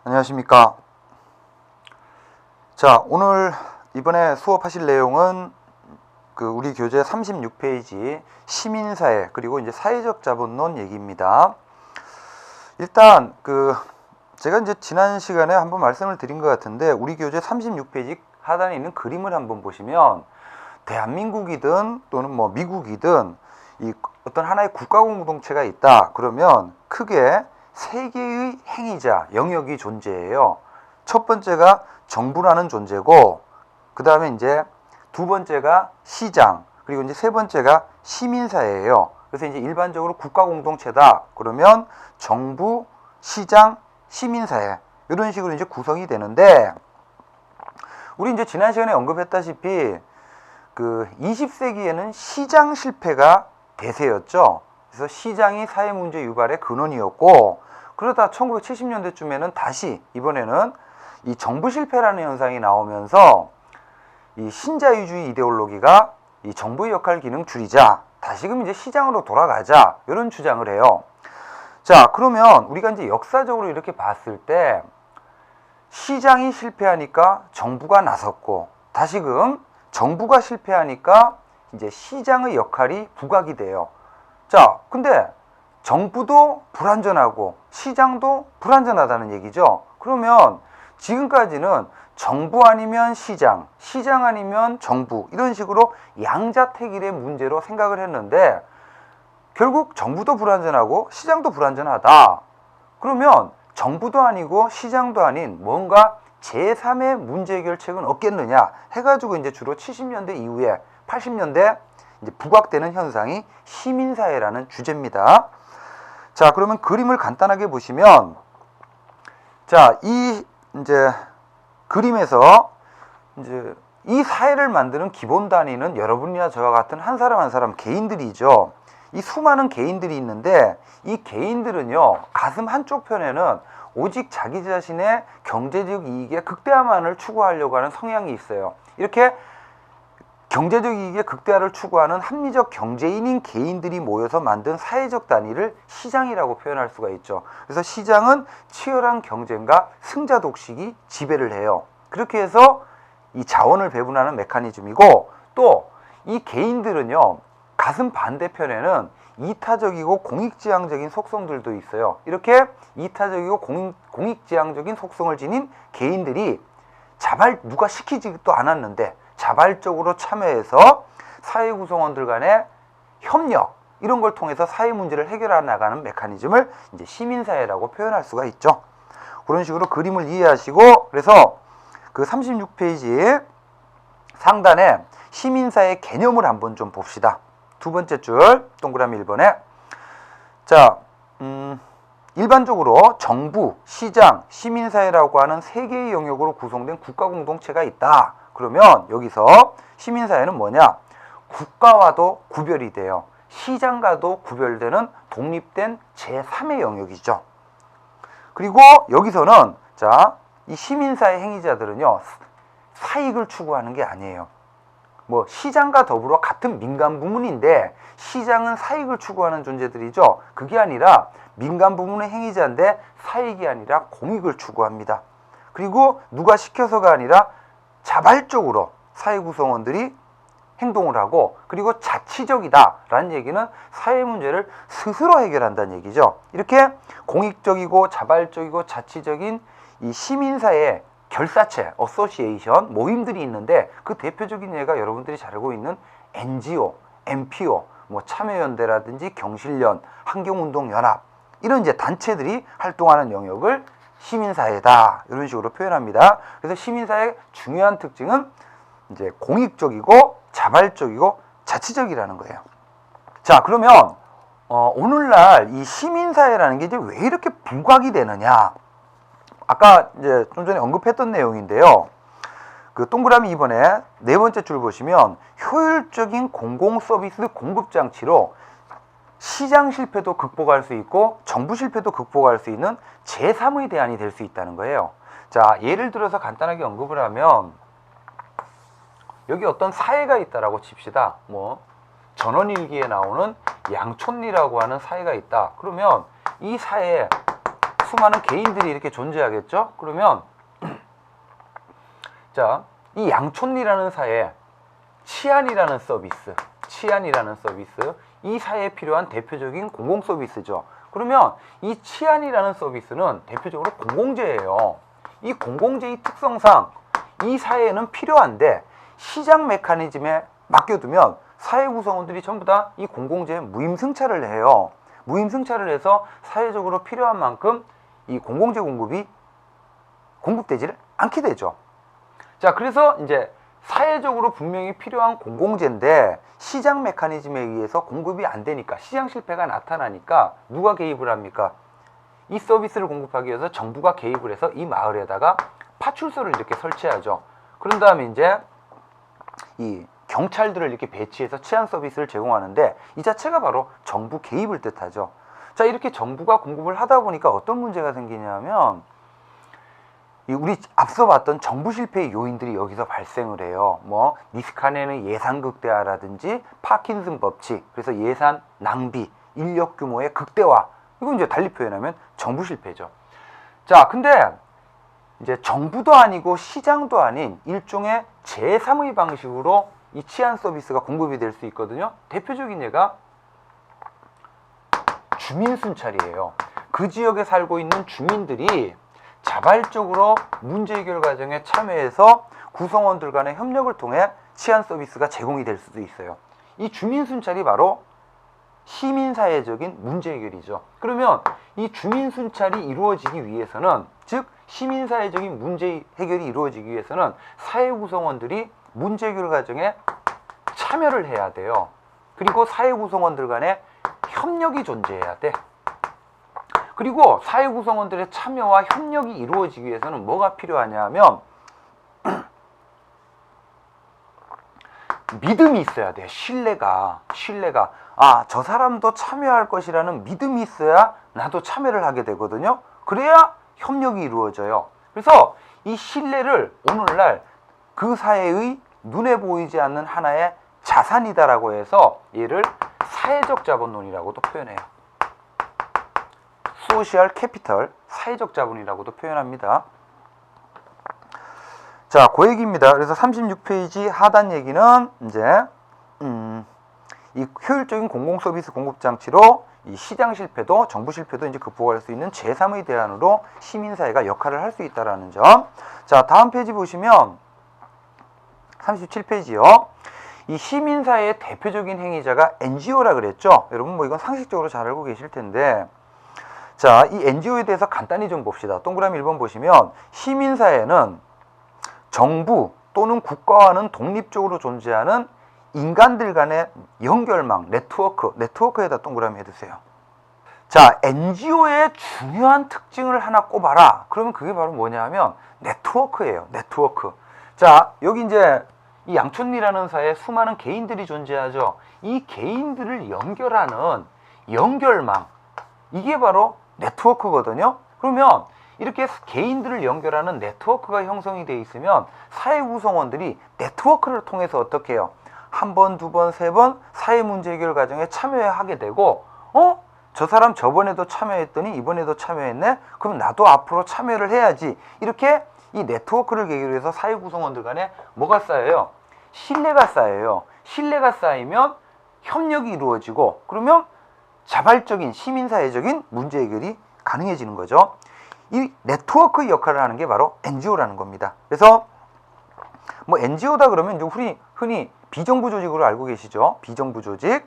안녕하십니까. 자, 오늘 이번에 수업하실 내용은 우리 교재 36페이지 시민사회 그리고 이제 사회적 자본론 얘기입니다. 일단 제가 이제 지난 시간에 한번 말씀을 드린 것 같은데, 우리 교재 36페이지 하단에 있는 그림을 한번 보시면 대한민국이든 또는 뭐 미국이든 이 어떤 하나의 국가 공동체가 있다 그러면 크게 세 개의 행위자 영역이 존재해요. 첫 번째가 정부라는 존재고, 그 다음에 이제 두 번째가 시장, 그리고 이제 세 번째가 시민사회예요. 그래서 이제 일반적으로 국가 공동체다 그러면 정부, 시장, 시민사회 이런 식으로 이제 구성이 되는데, 우리 이제 지난 시간에 언급했다시피 20세기에는 시장 실패가 대세였죠. 그래서 시장이 사회 문제 유발의 근원이었고, 그러다 1970년대쯤에는 다시 이번에는 이 정부 실패라는 현상이 나오면서 이 신자유주의 이데올로기가 이 정부의 역할 기능 줄이자, 다시금 이제 시장으로 돌아가자 이런 주장을 해요. 자, 그러면 우리가 이제 역사적으로 이렇게 봤을 때 시장이 실패하니까 정부가 나섰고, 다시금 정부가 실패하니까 이제 시장의 역할이 부각이 돼요. 자, 근데 정부도 불완전하고 시장도 불완전하다는 얘기죠. 그러면 지금까지는 정부 아니면 시장, 시장 아니면 정부, 이런 식으로 양자택일의 문제로 생각을 했는데, 결국 정부도 불완전하고 시장도 불완전하다. 그러면 정부도 아니고 시장도 아닌 뭔가 제3의 문제 해결책은 없겠느냐 해가지고 이제 주로 70년대 이후에 80년대 이제 부각되는 현상이 시민사회라는 주제입니다. 자, 그러면 그림을 간단하게 보시면, 자, 이 이제 그림에서 이제 이 사회를 만드는 기본 단위는 여러분이나 저와 같은 한 사람 한 사람 개인들이죠. 이 수많은 개인들이 있는데, 이 개인들은요, 가슴 한쪽 편에는 오직 자기 자신의 경제적 이익의 극대화만을 추구하려고 하는 성향이 있어요. 이렇게 경제적 이익의 극대화를 추구하는 합리적 경제인인 개인들이 모여서 만든 사회적 단위를 시장이라고 표현할 수가 있죠. 그래서 시장은 치열한 경쟁과 승자 독식이 지배를 해요. 그렇게 해서 이 자원을 배분하는 메커니즘이고, 또 이 개인들은요, 가슴 반대편에는 이타적이고 공익지향적인 속성들도 있어요. 이렇게 이타적이고 공익지향적인 속성을 지닌 개인들이 누가 시키지도 않았는데 자발적으로 참여해서 사회 구성원들 간의 협력, 이런 걸 통해서 사회 문제를 해결해 나가는 메커니즘을 이제 시민사회라고 표현할 수가 있죠. 그런 식으로 그림을 이해하시고, 그래서 36페이지 상단에 시민사회 개념을 한번 좀 봅시다. 두 번째 줄 동그라미 1번에, 자, 일반적으로 정부, 시장, 시민사회라고 하는 세 개의 영역으로 구성된 국가 공동체가 있다. 그러면 여기서 시민사회는 뭐냐? 국가와도 구별이 돼요. 시장과도 구별되는 독립된 제3의 영역이죠. 그리고 여기서는, 자, 이 시민사회 행위자들은요, 사익을 추구하는 게 아니에요. 뭐 시장과 더불어 같은 민간 부문인데 시장은 사익을 추구하는 존재들이죠. 그게 아니라 민간 부문의 행위자인데 사익이 아니라 공익을 추구합니다. 그리고 누가 시켜서가 아니라 자발적으로 사회 구성원들이 행동을 하고, 그리고 자치적이다라는 얘기는 사회 문제를 스스로 해결한다는 얘기죠. 이렇게 공익적이고 자발적이고 자치적인 이 시민사회 결사체, 어소시에이션, 모임들이 있는데, 그 대표적인 예가 여러분들이 잘 알고 있는 NGO, NPO, 뭐 참여연대라든지 경실련, 환경운동연합, 이런 이제 단체들이 활동하는 영역을 시민사회다, 이런 식으로 표현합니다. 그래서 시민사회의 중요한 특징은 이제 공익적이고 자발적이고 자치적이라는 거예요. 자, 그러면 오늘날 이 시민사회라는 게 이제 왜 이렇게 부각이 되느냐? 아까 이제 좀 전에 언급했던 내용인데요. 동그라미 2번에 네 번째 줄 보시면, 효율적인 공공 서비스 공급 장치로 시장 실패도 극복할 수 있고 정부 실패도 극복할 수 있는 제3의 대안이 될 수 있다는 거예요. 자, 예를 들어서 간단하게 언급을 하면, 여기 어떤 사회가 있다라고 칩시다. 뭐 전원일기에 나오는 양촌리라고 하는 사회가 있다. 그러면 이 사회에 수많은 개인들이 이렇게 존재하겠죠. 그러면 자, 이 양촌리라는 사회, 치안이라는 서비스, 이 사회에 필요한 대표적인 공공 서비스죠. 그러면 이 치안이라는 서비스는 대표적으로 공공재예요. 이 공공재의 특성상 이 사회에는 필요한데 시장 메커니즘에 맡겨두면 사회 구성원들이 전부 다 이 공공재에 무임승차를 해요. 무임승차를 해서 사회적으로 필요한 만큼 이 공공재 공급이 공급되지를 않게 되죠. 자, 그래서 이제 사회적으로 분명히 필요한 공공재인데 시장 메커니즘에 의해서 공급이 안 되니까, 시장 실패가 나타나니까 누가 개입을 합니까? 이 서비스를 공급하기 위해서 정부가 개입을 해서 이 마을에다가 파출소를 이렇게 설치하죠. 그런 다음에 이제 이 경찰들을 이렇게 배치해서 치안 서비스를 제공하는데 이 자체가 바로 정부 개입을 뜻하죠. 자, 이렇게 정부가 공급을 하다 보니까 어떤 문제가 생기냐면 우리 앞서 봤던 정부 실패의 요인들이 여기서 발생을 해요. 뭐 니스칸에는 예산 극대화라든지 파킨슨 법칙, 그래서 예산 낭비, 인력 규모의 극대화, 이거 이제 달리 표현하면 정부 실패죠. 자, 근데 이제 정부도 아니고 시장도 아닌 일종의 제3의 방식으로 이 치안 서비스가 공급이 될 수 있거든요. 대표적인 예가 주민 순찰이에요. 그 지역에 살고 있는 주민들이 자발적으로 문제 해결 과정에 참여해서 구성원들 간의 협력을 통해 치안 서비스가 제공이 될 수도 있어요. 이 주민 순찰이 바로 시민사회적인 문제 해결이죠. 그러면 이 주민 순찰이 이루어지기 위해서는, 즉 시민사회적인 문제 해결이 이루어지기 위해서는 사회 구성원들이 문제 해결 과정에 참여를 해야 돼요. 그리고 사회 구성원들 간의 협력이 존재해야 돼. 그리고 사회 구성원들의 참여와 협력이 이루어지기 위해서는 뭐가 필요하냐 하면 믿음이 있어야 돼. 신뢰가. 아, 저 사람도 참여할 것이라는 믿음이 있어야 나도 참여를 하게 되거든요. 그래야 협력이 이루어져요. 그래서 이 신뢰를 오늘날 그 사회의 눈에 보이지 않는 하나의 자산이다라고 해서 얘를 사회적 자본론이라고도 표현해요. 소셜 캐피털, 사회적 자본이라고도 표현합니다. 자, 그 얘기입니다. 그래서 36페이지 하단 얘기는 이제 이 효율적인 공공 서비스 공급 장치로 이 시장 실패도 정부 실패도 이제 극복할 수 있는 제3의 대안으로 시민사회가 역할을 할 수 있다라는 점. 자, 다음 페이지 보시면 37페이지요. 이 시민사회의 대표적인 행위자가 NGO라 그랬죠. 여러분 뭐 이건 상식적으로 잘 알고 계실 텐데, 자, 이 NGO에 대해서 간단히 좀 봅시다. 동그라미 1번 보시면 시민사회는 정부 또는 국가와는 독립적으로 존재하는 인간들 간의 연결망, 네트워크에다 동그라미 해두세요. 자, NGO의 중요한 특징을 하나 꼽아라. 그러면 그게 바로 뭐냐 하면 네트워크예요. 네트워크. 자, 여기 이제 이 양촌리라는 사회에 수많은 개인들이 존재하죠. 이 개인들을 연결하는 연결망, 이게 바로 네트워크거든요. 그러면 이렇게 개인들을 연결하는 네트워크가 형성이 되어 있으면 사회 구성원들이 네트워크를 통해서 어떻게 해요? 한 번, 두 번, 세 번 사회 문제 해결 과정에 참여하게 되고, 저 사람 저번에도 참여했더니 이번에도 참여했네? 그럼 나도 앞으로 참여를 해야지. 이렇게 이 네트워크를 계기로 해서 사회 구성원들 간에 뭐가 쌓여요? 신뢰가 쌓여요. 신뢰가 쌓이면 협력이 이루어지고, 그러면 자발적인 시민사회적인 문제 해결이 가능해지는 거죠. 이 네트워크 역할을 하는 게 바로 NGO라는 겁니다. 그래서 뭐 NGO다 그러면 이제 흔히 비정부 조직으로 알고 계시죠. 비정부 조직.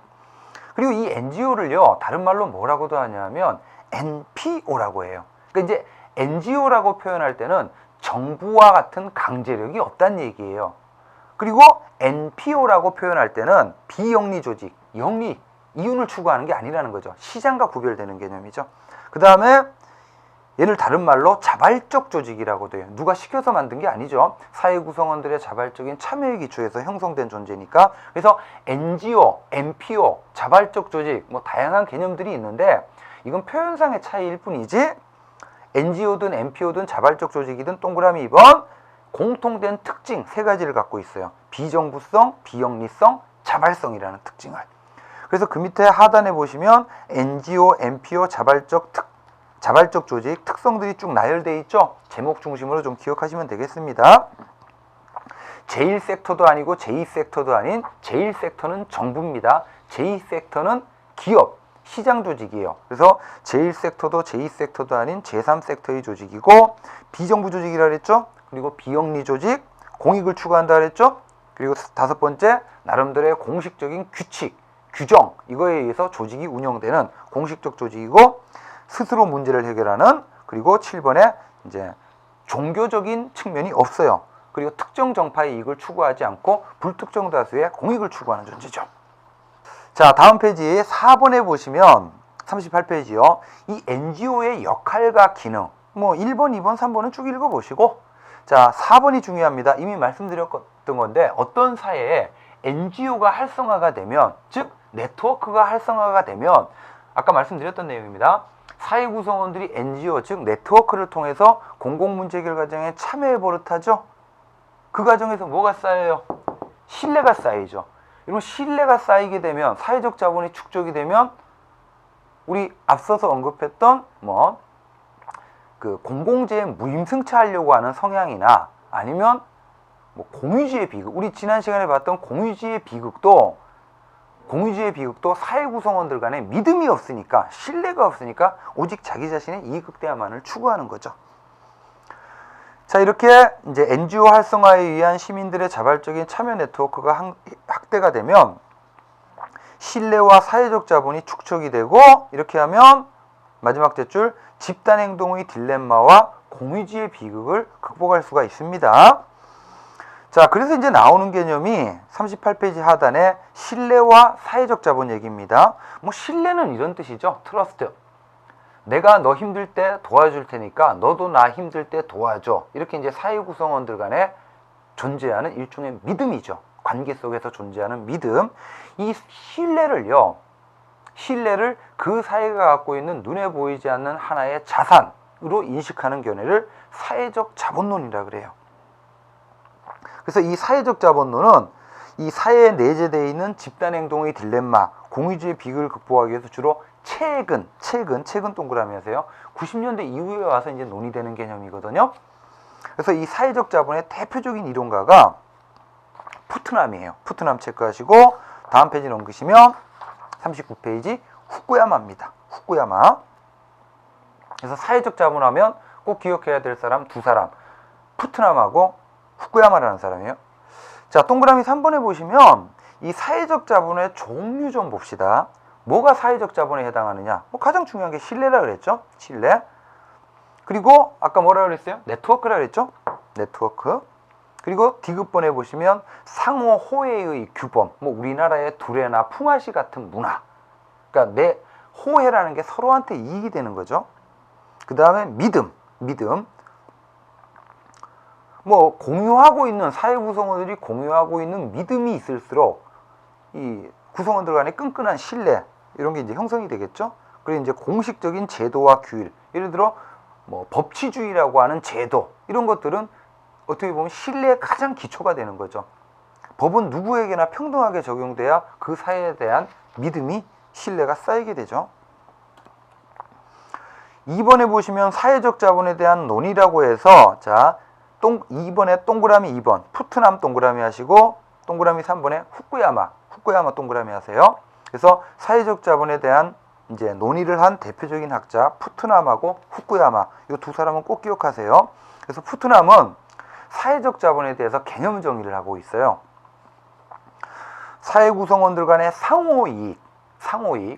그리고 이 NGO를요, 다른 말로 뭐라고도 하냐면 NPO라고 해요. 그러니까 이제 NGO라고 표현할 때는 정부와 같은 강제력이 없다는 얘기예요. 그리고 NPO라고 표현할 때는 비영리 조직, 영리, 이윤을 추구하는 게 아니라는 거죠. 시장과 구별되는 개념이죠. 그 다음에 얘를 다른 말로 자발적 조직이라고도 해요. 누가 시켜서 만든 게 아니죠. 사회 구성원들의 자발적인 참여에 기초해서 형성된 존재니까. 그래서 NGO, NPO, 자발적 조직, 뭐 다양한 개념들이 있는데 이건 표현상의 차이일 뿐이지 NGO든 NPO든 자발적 조직이든 동그라미 2번 공통된 특징 세 가지를 갖고 있어요. 비정부성, 비영리성, 자발성이라는 특징을. 그래서 그 밑에 하단에 보시면 NGO, NPO, 자발적 자발적 조직 특성들이 쭉 나열되어 있죠. 제목 중심으로 좀 기억하시면 되겠습니다. 제1섹터도 아니고 제2섹터도 아닌 제1섹터는 정부입니다. 제2섹터는 기업, 시장 조직이에요. 그래서 제1섹터도 제2섹터도 아닌 제3섹터의 조직이고, 비정부 조직이라 그랬죠. 그리고 비영리 조직, 공익을 추구한다 그랬죠. 그리고 다섯 번째, 나름대로의 공식적인 규칙, 규정, 이거에 의해서 조직이 운영되는 공식적 조직이고, 스스로 문제를 해결하는, 그리고 7번에 이제 종교적인 측면이 없어요. 그리고 특정 정파의 이익을 추구하지 않고 불특정 다수의 공익을 추구하는 존재죠. 자, 다음 페이지 4번에 보시면 38페이지요. 이 NGO의 역할과 기능, 뭐 1번, 2번, 3번은 쭉 읽어보시고, 자, 4번이 중요합니다. 이미 말씀드렸던 건데, 어떤 사회에 NGO가 활성화가 되면, 즉 네트워크가 활성화가 되면, 아까 말씀드렸던 내용입니다. 사회 구성원들이 NGO, 즉 네트워크를 통해서 공공문제 해결 과정에 참여해 버릇하죠. 그 과정에서 뭐가 쌓여요? 신뢰가 쌓이죠. 이런 신뢰가 쌓이게 되면, 사회적 자본이 축적이 되면, 우리 앞서서 언급했던 그 공공재에 무임승차하려고 하는 성향이나, 아니면 공유주의 비극, 우리 지난 시간에 봤던 공유주의 비극도 사회 구성원들 간에 믿음이 없으니까, 신뢰가 없으니까 오직 자기 자신의 이익 극대화만을 추구하는 거죠. 자, 이렇게 이제 NGO 활성화에 의한 시민들의 자발적인 참여 네트워크가 확대가 되면 신뢰와 사회적 자본이 축적이 되고, 이렇게 하면 마지막 탯줄, 집단행동의 딜레마와 공유주의 비극을 극복할 수가 있습니다. 자, 그래서 이제 나오는 개념이 38페이지 하단에 신뢰와 사회적 자본 얘기입니다. 신뢰는 이런 뜻이죠. 트러스트. 내가 너 힘들 때 도와줄 테니까 너도 나 힘들 때 도와줘. 이렇게 이제 사회 구성원들 간에 존재하는 일종의 믿음이죠. 관계 속에서 존재하는 믿음. 이 신뢰를 그 사회가 갖고 있는 눈에 보이지 않는 하나의 자산으로 인식하는 견해를 사회적 자본론이라 그래요. 그래서 이 사회적 자본론은 이 사회에 내재되어 있는 집단행동의 딜레마, 공유주의 비극을 극복하기 위해서 주로 최근 동그라미 하세요. 90년대 이후에 와서 이제 논의되는 개념이거든요. 그래서 이 사회적 자본의 대표적인 이론가가 푸트남이에요. 푸트남 체크하시고 다음 페이지 넘기시면 39페이지 후쿠야마입니다. 후쿠야마. 그래서 사회적 자본 하면 꼭 기억해야 될 사람 두 사람, 푸트남하고 후쿠야마라는 사람이에요. 자, 동그라미 3번에 보시면 이 사회적 자본의 종류 좀 봅시다. 뭐가 사회적 자본에 해당하느냐? 가장 중요한 게 신뢰라 그랬죠? 신뢰. 그리고 아까 뭐라 그랬어요? 네트워크라 그랬죠? 네트워크. 그리고 디귿번에 보시면 상호 호혜의 규범. 우리나라의 두레나 풍화시 같은 문화. 그러니까 내 호혜라는 게 서로한테 이익이 되는 거죠. 그 다음에 믿음. 공유하고 있는 사회 구성원들이 공유하고 있는 믿음이 있을수록 이 구성원들 간의 끈끈한 신뢰 이런 게 이제 형성이 되겠죠. 그리고 이제 공식적인 제도와 규율, 예를 들어 법치주의라고 하는 제도 이런 것들은 어떻게 보면 신뢰의 가장 기초가 되는 거죠. 법은 누구에게나 평등하게 적용돼야 그 사회에 대한 믿음이 신뢰가 쌓이게 되죠. 2번에 보시면 사회적 자본에 대한 논의라고 해서 자 2번에 동그라미 2번 푸트남 동그라미 하시고 동그라미 3번에 후쿠야마 동그라미 하세요. 그래서 사회적 자본에 대한 이제 논의를 한 대표적인 학자 푸트남하고 후쿠야마 이 두 사람은 꼭 기억하세요. 그래서 푸트남은 사회적 자본에 대해서 개념 정의를 하고 있어요. 사회 구성원들 간의 상호이익,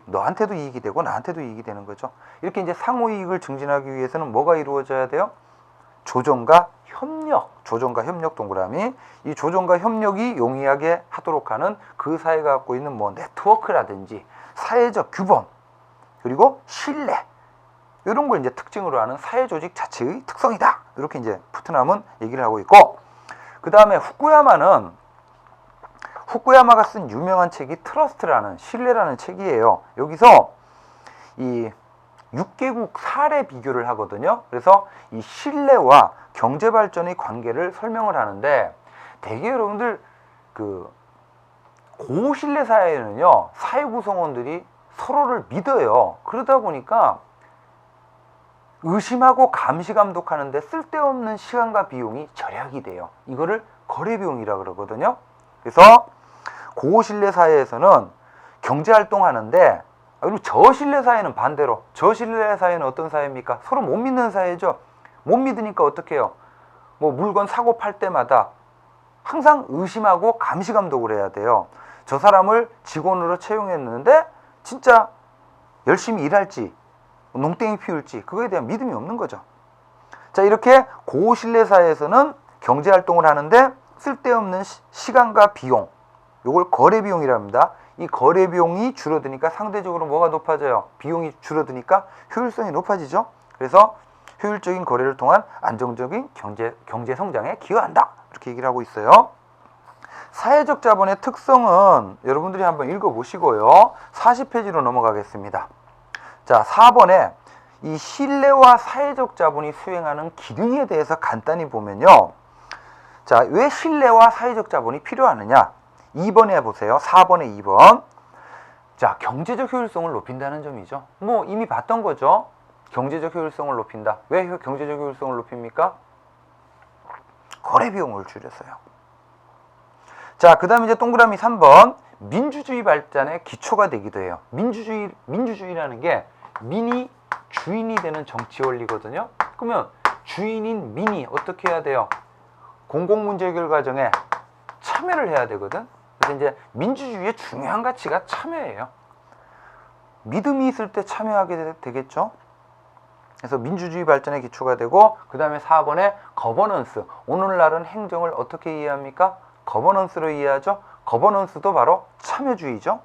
너한테도 이익이 되고 나한테도 이익이 되는 거죠. 이렇게 이제 상호이익을 증진하기 위해서는 뭐가 이루어져야 돼요? 조정과 협력 동그라미. 이 조정과 협력이 용이하게 하도록 하는 그 사회가 갖고 있는 네트워크라든지 사회적 규범 그리고 신뢰 이런 걸 이제 특징으로 하는 사회 조직 자체의 특성이다. 이렇게 이제 푸트남은 얘기를 하고 있고, 그 다음에 후쿠야마가 쓴 유명한 책이 트러스트라는 신뢰라는 책이에요. 여기서 이 6개국 사례 비교를 하거든요. 그래서 이 신뢰와 경제 발전의 관계를 설명을 하는데 대개 여러분들 그 고신뢰 사회에는요 사회 구성원들이 서로를 믿어요. 그러다 보니까 의심하고 감시 감독하는데 쓸데없는 시간과 비용이 절약이 돼요. 이거를 거래 비용이라 그러거든요. 그래서 고신뢰 사회에서는 경제 활동하는데, 그리고 저신뢰 사회는 반대로, 저신뢰 사회는 어떤 사회입니까? 서로 못 믿는 사회죠. 못 믿으니까 어떻게 해요? 뭐 물건 사고 팔 때마다 항상 의심하고 감시 감독을 해야 돼요. 저 사람을 직원으로 채용했는데 진짜 열심히 일할지 농땡이 피울지 그거에 대한 믿음이 없는 거죠. 자, 이렇게 고신뢰 사회에서는 경제 활동을 하는데 쓸데없는 시간과 비용, 요걸 거래 비용이라 합니다. 이 거래 비용이 줄어드니까 상대적으로 뭐가 높아져요? 비용이 줄어드니까 효율성이 높아지죠. 그래서 효율적인 거래를 통한 안정적인 경제 성장에 기여한다, 이렇게 얘기를 하고 있어요. 사회적 자본의 특성은 여러분들이 한번 읽어보시고요. 40페이지로 넘어가겠습니다. 자, 4번에 이 신뢰와 사회적 자본이 수행하는 기능에 대해서 간단히 보면요. 자, 왜 신뢰와 사회적 자본이 필요하느냐? 2번에 보세요. 4번에 2번. 자, 경제적 효율성을 높인다는 점이죠. 뭐 이미 봤던 거죠. 경제적 효율성을 높인다. 왜 경제적 효율성을 높입니까? 거래 비용을 줄여서요. 자, 그 다음에 이제 동그라미 3번. 민주주의 발전의 기초가 되기도 해요. 민주주의라는 게 민이 주인이 되는 정치 원리거든요. 그러면 주인인 민이 어떻게 해야 돼요? 공공문제 해결 과정에 참여를 해야 되거든. 그래서 이제 민주주의의 중요한 가치가 참여예요. 믿음이 있을 때 참여하게 되겠죠. 그래서 민주주의 발전의 기초가 되고, 그 다음에 4번에 거버넌스. 오늘날은 행정을 어떻게 이해합니까? 거버넌스로 이해하죠. 거버넌스도 바로 참여주의죠.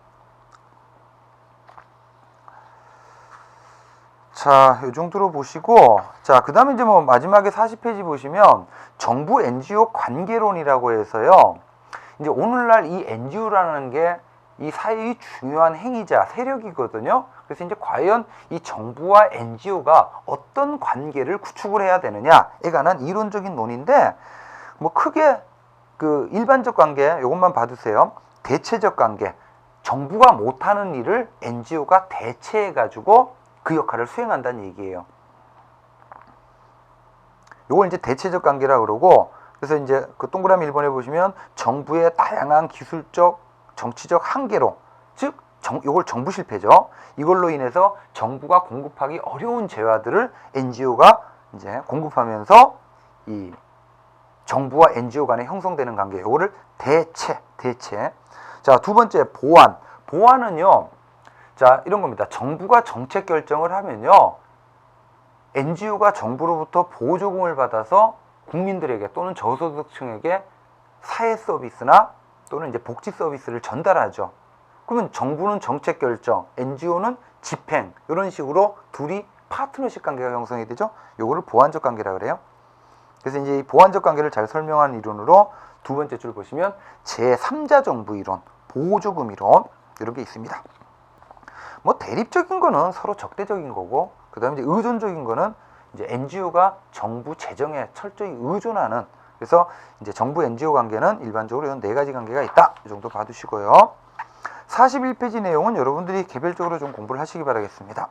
자, 이 정도로 보시고, 자, 그 다음에 이제 뭐 마지막에 40페이지 보시면 정부 NGO 관계론이라고 해서요. 이제 오늘날 이 NGO라는 게 이 사회의 중요한 행위자, 세력이거든요. 그래서 이제 과연 이 정부와 NGO가 어떤 관계를 구축을 해야 되느냐에 관한 이론적인 논의인데, 뭐 크게 그 일반적 관계 요것만 봐두세요. 대체적 관계, 정부가 못하는 일을 NGO가 대체해가지고 그 역할을 수행한다는 얘기예요. 요걸 이제 대체적 관계라고 그러고, 그래서 이제 그 동그라미 1번에 보시면 정부의 다양한 기술적, 정치적 한계로, 즉 요걸 정부 실패죠. 이걸로 인해서 정부가 공급하기 어려운 재화들을 NGO가 이제 공급하면서 이 정부와 NGO 간에 형성되는 관계, 요거를 대체. 자, 두 번째 보완. 보완은요, 자, 이런 겁니다. 정부가 정책 결정을 하면요, NGO가 정부로부터 보조금을 받아서 국민들에게 또는 저소득층에게 사회 서비스나 또는 이제 복지 서비스를 전달하죠. 그러면 정부는 정책 결정, NGO는 집행, 이런 식으로 둘이 파트너십 관계가 형성이 되죠. 요거를 보완적 관계라 그래요. 그래서 이제 이 보완적 관계를 잘 설명한 이론으로 두 번째 줄 보시면 제3자 정부 이론, 보조금 이론, 이런 게 있습니다. 뭐 대립적인 거는 서로 적대적인 거고, 그 다음에 이제 의존적인 거는 이제 NGO가 정부 재정에 철저히 의존하는, 그래서 이제 정부 NGO 관계는 일반적으로 이런 네 가지 관계가 있다, 이 정도 봐두시고요. 41페이지 내용은 여러분들이 개별적으로 좀 공부를 하시기 바라겠습니다.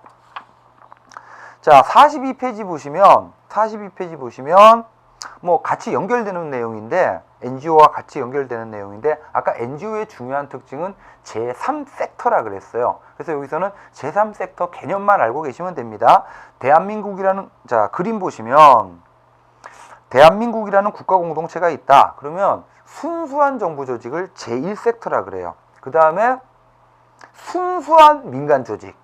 자, 42페이지 보시면 뭐 같이 연결되는 내용인데, NGO와 같이 연결되는 내용인데, 아까 NGO의 중요한 특징은 제3섹터라 그랬어요. 그래서 여기서는 제3섹터 개념만 알고 계시면 됩니다. 대한민국이라는, 자, 그림 보시면 대한민국이라는 국가 공동체가 있다. 그러면 순수한 정부 조직을 제1섹터라 그래요. 그 다음에 순수한 민간 조직,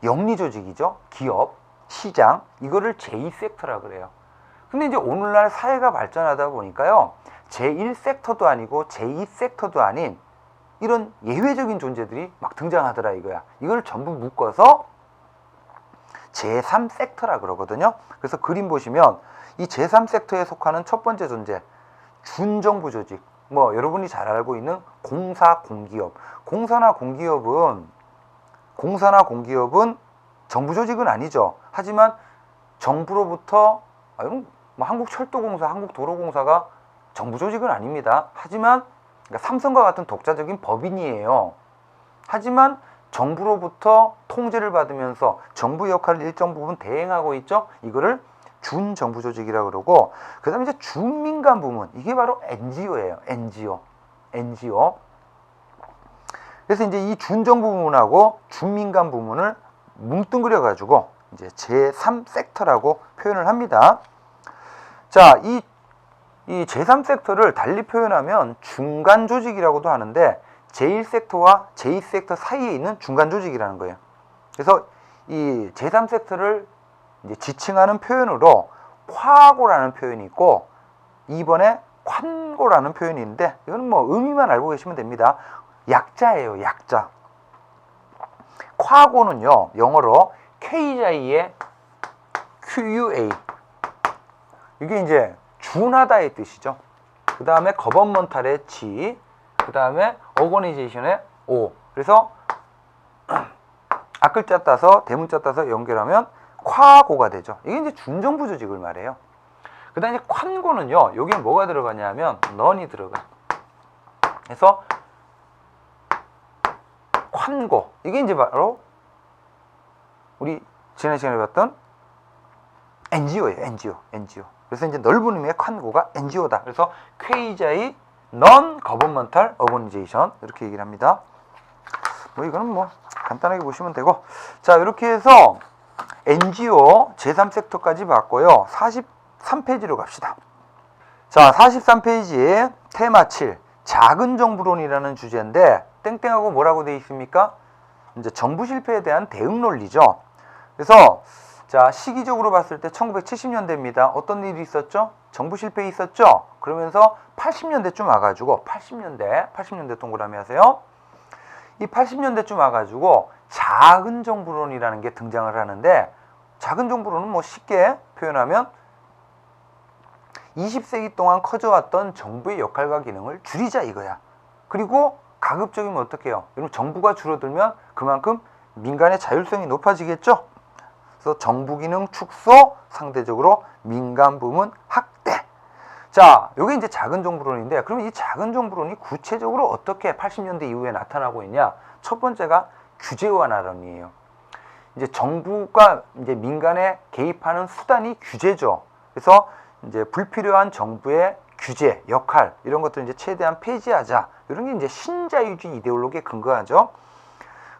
영리 조직이죠. 기업, 시장, 이거를 제2섹터라 그래요. 근데 이제 오늘날 사회가 발전하다 보니까요, 제1섹터도 아니고 제2섹터도 아닌 이런 예외적인 존재들이 막 등장하더라 이거야. 이걸 전부 묶어서 제3섹터라 그러거든요. 그래서 그림 보시면 이 제3섹터에 속하는 첫 번째 존재, 준정부 조직. 뭐 여러분이 잘 알고 있는 공사, 공기업. 공사나 공기업은 정부 조직은 아니죠. 하지만 정부로부터, 뭐 한국철도공사, 한국도로공사가 정부 조직은 아닙니다. 하지만 그러니까 삼성과 같은 독자적인 법인이에요. 하지만 정부로부터 통제를 받으면서 정부 역할을 일정 부분 대행하고 있죠. 이거를 준정부 조직이라고 그러고, 그 다음에 이제 준민간 부문, 이게 바로 NGO예요. NGO. 그래서 이제 이 준정부 부문하고 준민간 부문을 뭉뚱그려 가지고 이제 제3섹터라고 표현을 합니다. 자, 이 제3섹터를 달리 표현하면 중간 조직이라고도 하는데, 제1섹터와 제2섹터 사이에 있는 중간 조직이라는 거예요. 그래서 이 제3섹터를 이제 지칭하는 표현으로 콰고라는 표현이 있고, 2번에 콴고라는 표현이 있는데, 이건 뭐 의미만 알고 계시면 됩니다. 약자예요, 약자. 콰고는요, 영어로 KJ의 QUA. 이게 이제 준하다의 뜻이죠. 그 다음에 거버먼탈의 G, 그 다음에 어거니제이션의 O. 그래서 앞글자 따서 대문자 따서 연결하면 콰고가 되죠. 이게 이제 준정부 조직을 말해요. 그 다음에 콴고는요, 여기에 뭐가 들어가냐면 넌이 들어가. 그래서 콴고, 이게 이제 바로 우리 지난 시간에 봤던 NGO예요. NGO. 그래서 이제 넓은 의미의 콴고가 NGO다. 그래서 퀘이자의 Non-Governmental Organization, 이렇게 얘기를 합니다. 뭐 이거는 뭐 간단하게 보시면 되고, 자, 이렇게 해서 NGO 제3섹터까지 봤고요. 43페이지로 갑시다. 자, 43페이지에 테마 7, 작은 정부론이라는 주제인데, 땡땡하고 뭐라고 되어 있습니까? 이제 정부 실패에 대한 대응 논리죠. 그래서 자, 시기적으로 봤을 때 1970년대입니다. 어떤 일이 있었죠? 정부 실패 있었죠? 그러면서 80년대쯤 와가지고, 80년대 동그라미 하세요. 이 80년대쯤 와가지고 작은 정부론이라는 게 등장을 하는데, 작은 정부론은 뭐 쉽게 표현하면 20세기 동안 커져왔던 정부의 역할과 기능을 줄이자 이거야. 그리고 가급적이면 어떻게 해요? 여러분, 정부가 줄어들면 그만큼 민간의 자율성이 높아지겠죠? 그래서 정부 기능 축소, 상대적으로 민간 부문 확대. 자, 이게 이제 작은 정부론인데, 그럼 이 작은 정부론이 구체적으로 어떻게 80년대 이후에 나타나고 있냐? 첫 번째가 규제 완화론이에요. 이제 정부가 이제 민간에 개입하는 수단이 규제죠. 그래서 이제 불필요한 정부의 규제, 역할, 이런 것들을 이제 최대한 폐지하자. 이런 게 이제 신자유주의 이데올로기에 근거하죠.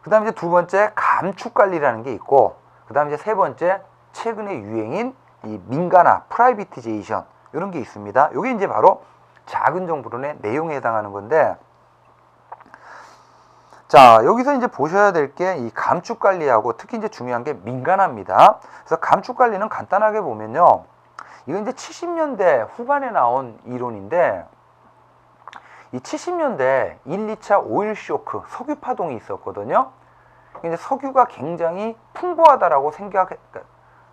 그 다음에 이제 두 번째, 감축 관리라는 게 있고, 그 다음에 이제 세 번째, 최근의 유행인 이 민간화, 프라이비티제이션, 이런 게 있습니다. 이게 이제 바로 작은 정부론의 내용에 해당하는 건데, 자, 여기서 이제 보셔야 될 게 이 감축 관리하고 특히 이제 중요한 게 민간화입니다. 그래서 감축 관리는 간단하게 보면요, 이건 이제 70년대 후반에 나온 이론인데, 이 70년대 1, 2차 오일 쇼크, 석유 파동이 있었거든요. 이제 석유가 굉장히 풍부하다라고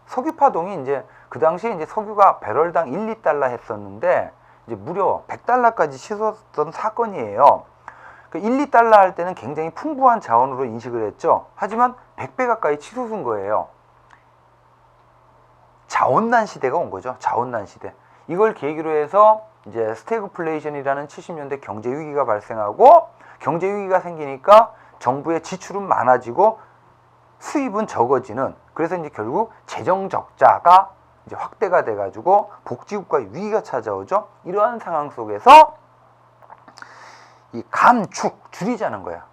석유 파동이 이제 그 당시에 이제 석유가 배럴당 1, 2달러 했었는데, 이제 무려 100달러까지 치솟았던 사건이에요. 그 1, 2달러 할 때는 굉장히 풍부한 자원으로 인식을 했죠. 하지만 100배 가까이 치솟은 거예요. 자원난 시대가 온 거죠. 자원난 시대. 이걸 계기로 해서 이제 스태그플레이션이라는 70년대 경제 위기가 발생하고, 경제 위기가 생기니까 정부의 지출은 많아지고 수입은 적어지는, 그래서 이제 결국 재정 적자가 이제 확대가 돼 가지고 복지국가의 위기가 찾아오죠. 이러한 상황 속에서 이 감축, 줄이자는 거야.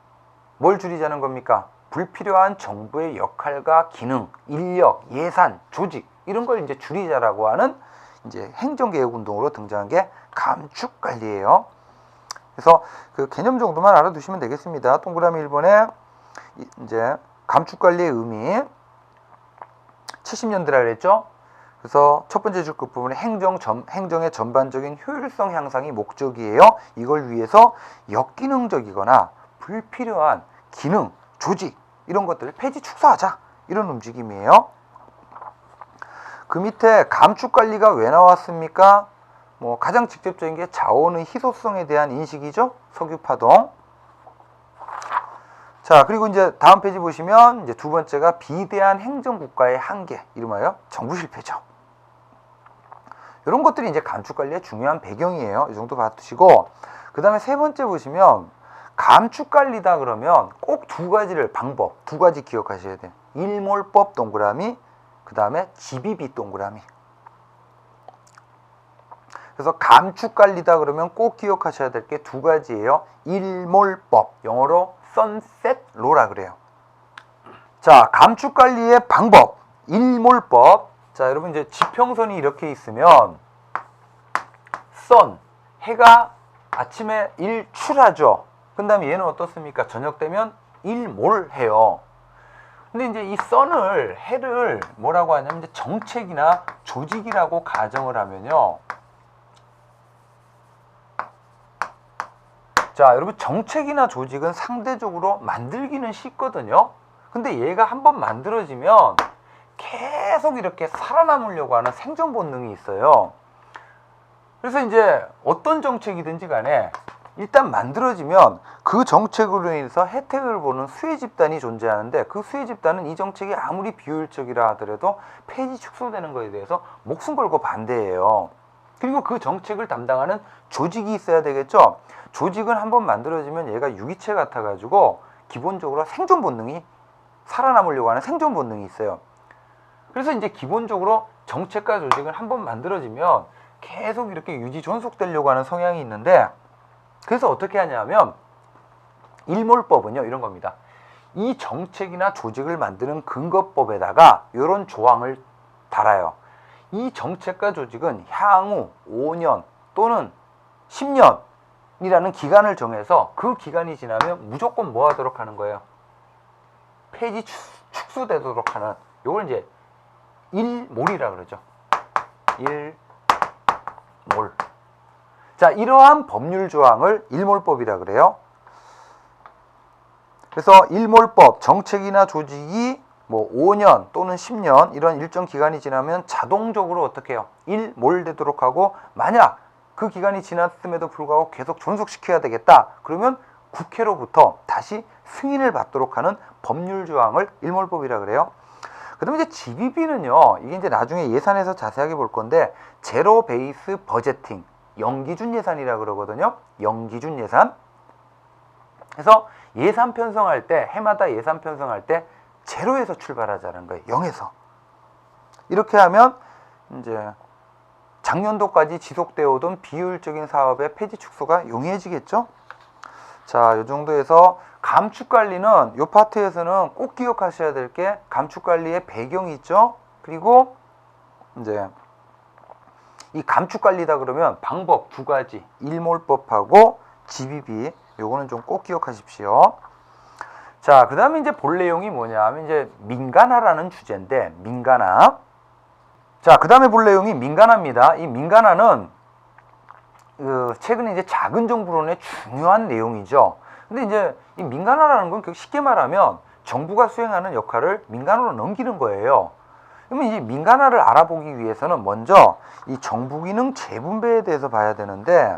뭘 줄이자는 겁니까? 불필요한 정부의 역할과 기능, 인력, 예산, 조직, 이런 걸 이제 줄이자라고 하는 이제 행정개혁 운동으로 등장한 게 감축 관리예요. 그래서 그 개념 정도만 알아두시면 되겠습니다. 동그라미 1번에 이제 감축 관리의 의미, 70년대라 그랬죠. 그래서 첫 번째 줄 끝부분에 행정의 전반적인 효율성 향상이 목적이에요. 이걸 위해서 역기능적이거나 불필요한 기능, 조직, 이런 것들을 폐지 축소하자, 이런 움직임이에요. 그 밑에 감축 관리가 왜 나왔습니까? 뭐 가장 직접적인 게 자원의 희소성에 대한 인식이죠. 석유 파동. 자, 그리고 이제 다음 페이지 보시면 이제 두 번째가 비대한 행정국가의 한계, 이름하여 정부 실패죠. 이런 것들이 이제 감축 관리의 중요한 배경이에요. 이 정도 봐두시고, 그 다음에 세 번째 보시면 감축관리다 그러면 꼭 두 가지를 방법 두 가지 기억하셔야 돼요. 일몰법 동그라미, 그 다음에 GBB 동그라미. 그래서 감축관리다 그러면 꼭 기억하셔야 될 게 두 가지예요. 일몰법, 영어로 sunset law라 그래요. 자, 감축관리의 방법, 일몰법. 자, 여러분 이제 지평선이 이렇게 있으면 sun, 해가 아침에 일출하죠. 그 다음에 얘는 어떻습니까? 저녁 되면 일몰해요. 근데 이제 이 sun을, 해를 뭐라고 하냐면 이제 정책이나 조직이라고 가정을 하면요. 자, 여러분 정책이나 조직은 상대적으로 만들기는 쉽거든요. 근데 얘가 한번 만들어지면 계속 이렇게 살아남으려고 하는 생존 본능이 있어요. 그래서 이제 어떤 정책이든지 간에 일단 만들어지면 그 정책으로 인해서 혜택을 보는 수혜 집단이 존재하는데, 그 수혜 집단은 이 정책이 아무리 비효율적이라 하더라도 폐지 축소되는 것에 대해서 목숨 걸고 반대해요. 그리고 그 정책을 담당하는 조직이 있어야 되겠죠. 조직은 한번 만들어지면 얘가 유기체 같아가지고 기본적으로 생존 본능이, 살아남으려고 하는 생존 본능이 있어요. 그래서 이제 기본적으로 정책과 조직은 한번 만들어지면 계속 이렇게 유지 존속되려고 하는 성향이 있는데, 그래서 어떻게 하냐면 일몰법은요 이런 겁니다. 이 정책이나 조직을 만드는 근거법에다가 이런 조항을 달아요. 이 정책과 조직은 향후 5년 또는 10년이라는 기간을 정해서 그 기간이 지나면 무조건 뭐 하도록 하는 거예요? 폐지 축소되도록 하는, 요걸 이제 일몰이라 그러죠. 일몰. 자, 이러한 법률 조항을 일몰법이라 그래요. 그래서 일몰법, 정책이나 조직이 뭐 5년 또는 10년 이런 일정 기간이 지나면 자동적으로 어떻게 해요? 일몰되도록 하고, 만약 그 기간이 지났음에도 불구하고 계속 존속시켜야 되겠다 그러면 국회로부터 다시 승인을 받도록 하는 법률 조항을 일몰법이라 그래요. 그 다음에 이제 GBB는요, 이게 이제 나중에 예산에서 자세하게 볼 건데, 제로 베이스 버제팅, 영기준 예산이라 그러거든요. 영기준 예산. 그래서 예산 편성할 때, 해마다 예산 편성할 때 제로에서 출발하자는 거예요. 0에서. 이렇게 하면 이제 작년도까지 지속되어 오던 비효율적인 사업의 폐지 축소가 용이해지겠죠. 자, 이 정도에서 감축관리는 이 파트에서는 꼭 기억하셔야 될 게 감축관리의 배경이 있죠. 그리고 이제 이 감축관리다 그러면 방법 두 가지, 일몰법하고 GBB, 요거는 좀 꼭 기억하십시오. 자, 그 다음에 이제 볼 내용이 뭐냐 하면 이제 민간화라는 주제인데, 민간화. 자, 그 다음에 볼 내용이 민간화입니다. 이 민간화는 최근에 이제 작은 정부론의 중요한 내용이죠. 근데 이제 이 민간화라는 건 쉽게 말하면 정부가 수행하는 역할을 민간으로 넘기는 거예요. 그러면 이제 민간화를 알아보기 위해서는 먼저 이 정부 기능 재분배에 대해서 봐야 되는데,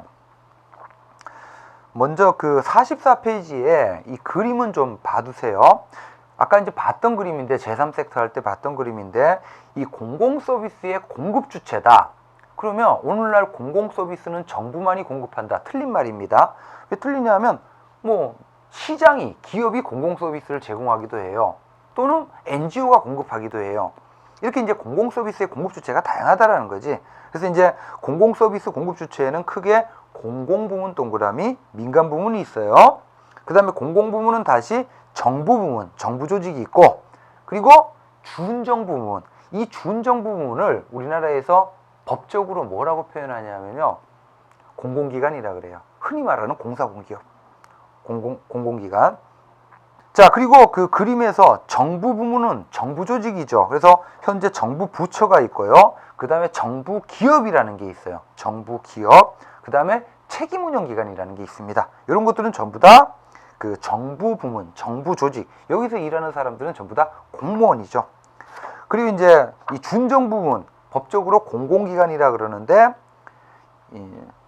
먼저 그 44페이지에 이 그림은 좀 봐두세요. 아까 이제 봤던 그림인데, 제3섹터 할 때 봤던 그림인데, 이 공공서비스의 공급 주체다. 그러면 오늘날 공공서비스는 정부만이 공급한다. 틀린 말입니다. 왜 틀리냐면 뭐 시장이, 기업이 공공서비스를 제공하기도 해요. 또는 NGO가 공급하기도 해요. 이렇게 이제 공공서비스의 공급 주체가 다양하다라는 거지. 그래서 이제 공공서비스 공급 주체에는 크게 공공부문 동그라미, 민간부문이 있어요. 그 다음에 공공부문은 다시 정부부문, 정부조직이 있고, 그리고 준정부문. 이 준정부문을 우리나라에서 법적으로 뭐라고 표현하냐면요, 공공기관이라 그래요. 흔히 말하는 공사공기업, 공공기관. 자, 그리고 그 그림에서 정부 부문은 정부 조직이죠. 그래서 현재 정부 부처가 있고요. 그 다음에 정부 기업이라는 게 있어요. 정부 기업. 그 다음에 책임 운영 기관이라는 게 있습니다. 이런 것들은 전부 다 그 정부 부문, 정부 조직. 여기서 일하는 사람들은 전부 다 공무원이죠. 그리고 이제 이 준정부 부문, 법적으로 공공기관이라 그러는데,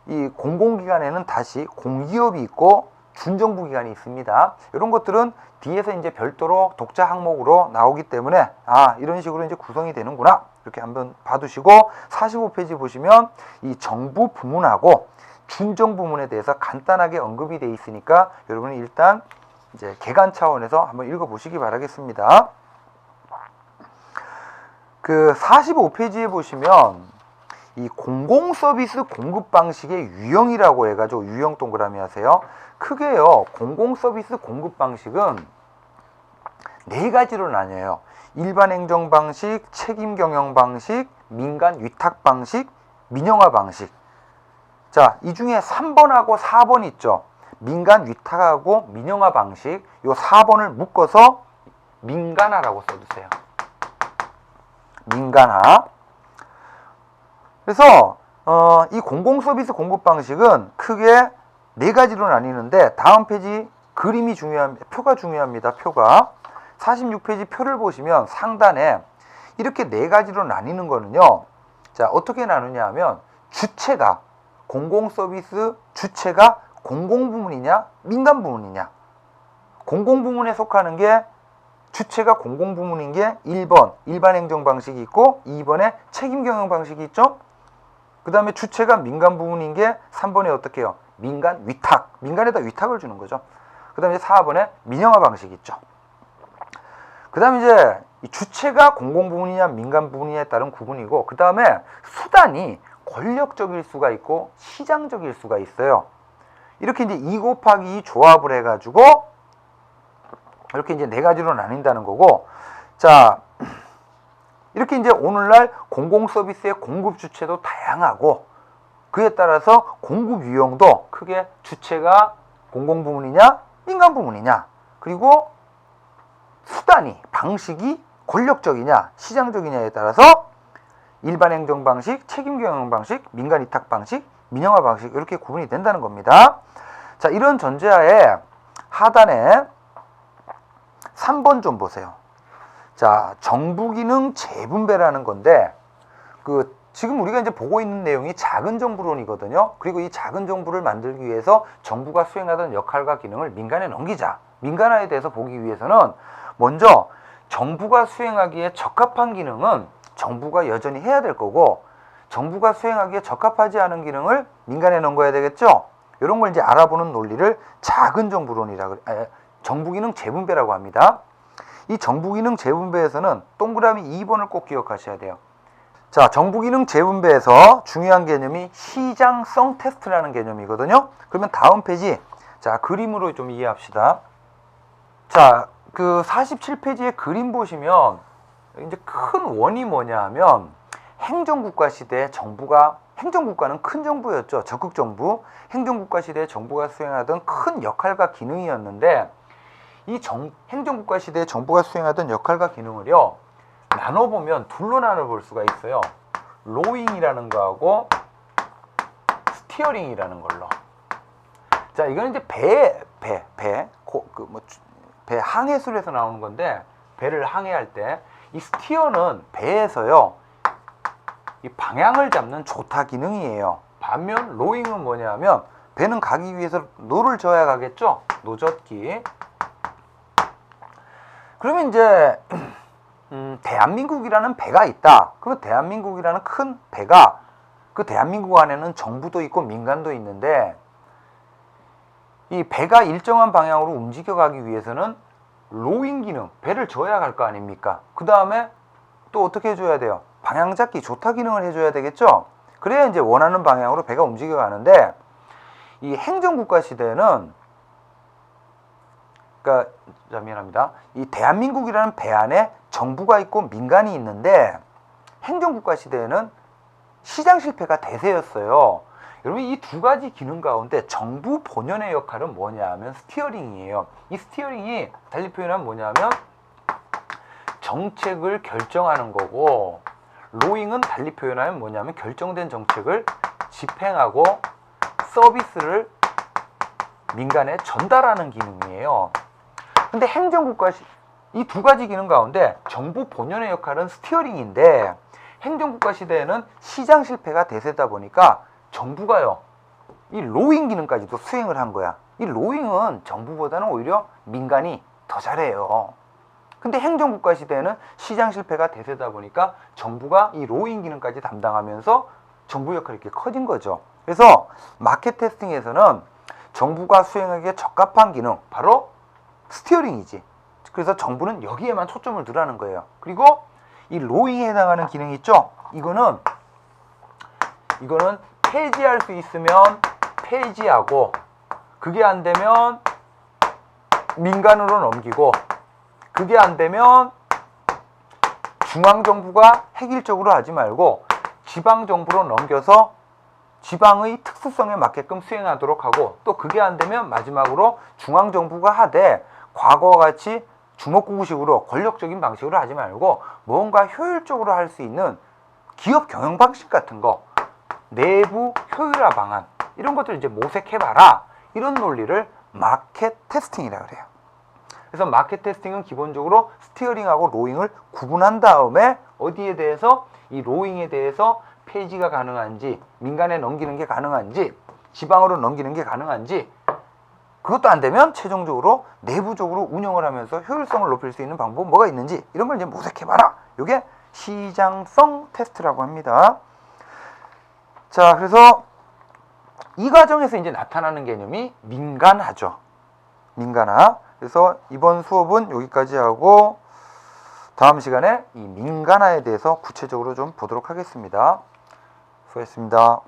이 공공기관에는 다시 공기업이 있고 준정부기관이 있습니다. 이런 것들은 뒤에서 이제 별도로 독자 항목으로 나오기 때문에, 이런 식으로 이제 구성이 되는구나. 이렇게 한번 봐두시고, 45페이지 보시면 이 정부 부문하고 준정 부문에 대해서 간단하게 언급이 되어 있으니까 여러분이 일단 이제 개관 차원에서 한번 읽어보시기 바라겠습니다. 그 45페이지에 보시면 이 공공 서비스 공급 방식의 유형이라고 해가지고 유형 동그라미 하세요. 크게요, 공공 서비스 공급 방식은 네 가지로 나뉘어요. 일반 행정 방식, 책임 경영 방식, 민간 위탁 방식, 민영화 방식. 자, 이 중에 3번하고 4번 있죠. 민간 위탁하고 민영화 방식. 요 4번을 묶어서 민간화라고 써주세요. 민간화. 그래서 이 공공 서비스 공급 방식은 크게 네 가지로 나뉘는데 다음 페이지 그림이 중요합니다. 표가 중요합니다. 표가 46페이지 표를 보시면 상단에 이렇게 네 가지로 나뉘는 거는요. 자, 어떻게 나누냐 하면 주체가 공공 서비스 주체가 공공 부문이냐 민간 부문이냐. 공공 부문에 속하는 게 주체가 공공 부문인 게 1번 일반 행정 방식이 있고 2번에 책임 경영 방식이 있죠. 그 다음에 주체가 민간 부문인 게 3번에 어떻게 해요? 민간 위탁. 민간에다 위탁을 주는 거죠. 그 다음에 4번에 민영화 방식이 있죠. 그 다음에 이제 주체가 공공 부문이냐 민간 부문이냐에 따른 구분이고 그 다음에 수단이 권력적일 수가 있고 시장적일 수가 있어요. 이렇게 이제 2 곱하기 2 조합을 해가지고 이렇게 이제 네 가지로 나뉜다는 거고 자, 이렇게 이제 오늘날 공공 서비스의 공급 주체도 다양하고 그에 따라서 공급 유형도 크게 주체가 공공 부문이냐 민간 부문이냐 그리고 수단이 방식이 권력적이냐 시장적이냐에 따라서 일반 행정 방식, 책임 경영 방식, 민간 위탁 방식, 민영화 방식 이렇게 구분이 된다는 겁니다. 자, 이런 전제하에 하단에 3번 좀 보세요. 자, 정부 기능 재분배라는 건데 지금 우리가 이제 보고 있는 내용이 작은 정부론이거든요. 그리고 이 작은 정부를 만들기 위해서 정부가 수행하던 역할과 기능을 민간에 넘기자. 민간화에 대해서 보기 위해서는 먼저 정부가 수행하기에 적합한 기능은 정부가 여전히 해야 될 거고 정부가 수행하기에 적합하지 않은 기능을 민간에 넘겨야 되겠죠. 이런 걸 이제 알아보는 논리를 작은 정부론이라고 정부 기능 재분배라고 합니다. 이 정부 기능 재분배에서는 동그라미 2번을 꼭 기억하셔야 돼요. 자, 정부 기능 재분배에서 중요한 개념이 시장성 테스트라는 개념이거든요. 그러면 다음 페이지 자, 그림으로 좀 이해합시다. 자, 그 47페이지의 그림 보시면 이제 큰 원이 뭐냐 하면 행정국가 시대에 행정국가는 큰 정부였죠. 적극정부. 행정국가 시대에 정부가 수행하던 큰 역할과 기능이었는데 이 행정국가 시대에 정부가 수행하던 역할과 기능을요 나눠보면 둘로 나눠볼 수가 있어요. 로잉이라는 거하고 스티어링이라는 걸로. 자, 이거는 이제 배 항해술에서 나오는 건데 배를 항해할 때 이 스티어는 배에서요 이 방향을 잡는 조타 기능이에요. 반면 로잉은 뭐냐면 배는 가기 위해서 노를 져야 가겠죠. 노젓기. 그러면 이제 대한민국이라는 배가 있다. 그럼 대한민국이라는 큰 배가 그 대한민국 안에는 정부도 있고 민간도 있는데 이 배가 일정한 방향으로 움직여가기 위해서는 로잉 기능, 배를 져야 할 거 아닙니까? 그 다음에 또 어떻게 해줘야 돼요? 방향 잡기, 조타 기능을 해줘야 되겠죠? 그래야 이제 원하는 방향으로 배가 움직여가는데 이 행정국가 시대에는 미안합니다. 이 대한민국이라는 배 안에 정부가 있고 민간이 있는데 행정국가 시대에는 시장 실패가 대세였어요. 여러분 이 두 가지 기능 가운데 정부 본연의 역할은 뭐냐 하면 스티어링이에요. 이 스티어링이 달리 표현하면 뭐냐 하면 정책을 결정하는 거고 로잉은 달리 표현하면 뭐냐면 결정된 정책을 집행하고 서비스를 민간에 전달하는 기능이에요. 근데 행정국가 이 두 가지 기능 가운데 정부 본연의 역할은 스티어링인데 행정국가 시대에는 시장 실패가 대세다 보니까 정부가요 이 로잉 기능까지도 수행을 한 거야. 이 로잉은 정부보다는 오히려 민간이 더 잘해요. 근데 행정국가 시대에는 시장 실패가 대세다 보니까 정부가 이 로잉 기능까지 담당하면서 정부 역할이 이렇게 커진 거죠. 그래서 마켓 테스팅에서는 정부가 수행하기에 적합한 기능, 바로 스티어링이지. 그래서 정부는 여기에만 초점을 두라는 거예요. 그리고 이 로잉에 해당하는 기능이 있죠. 이거는 폐지할 수 있으면 폐지하고, 그게 안 되면 민간으로 넘기고, 그게 안 되면 중앙정부가 획일적으로 하지 말고 지방정부로 넘겨서 지방의 특수성에 맞게끔 수행하도록 하고, 또 그게 안 되면 마지막으로 중앙정부가 하되 과거와 같이 주먹구구식으로 권력적인 방식으로 하지 말고 뭔가 효율적으로 할 수 있는 기업 경영 방식 같은 거, 내부 효율화 방안, 이런 것들 이제 모색해봐라. 이런 논리를 마켓 테스팅이라 그래요. 그래서 마켓 테스팅은 기본적으로 스티어링하고 로잉을 구분한 다음에 어디에 대해서, 이 로잉에 대해서 폐지가 가능한지, 민간에 넘기는 게 가능한지, 지방으로 넘기는 게 가능한지, 그것도 안 되면 최종적으로 내부적으로 운영을 하면서 효율성을 높일 수 있는 방법은 뭐가 있는지, 이런 걸 이제 모색해봐라. 이게 시장성 테스트라고 합니다. 자, 그래서 이 과정에서 이제 나타나는 개념이 민간화죠. 민간화. 그래서 이번 수업은 여기까지 하고 다음 시간에 이 민간화에 대해서 구체적으로 좀 보도록 하겠습니다. 수고했습니다.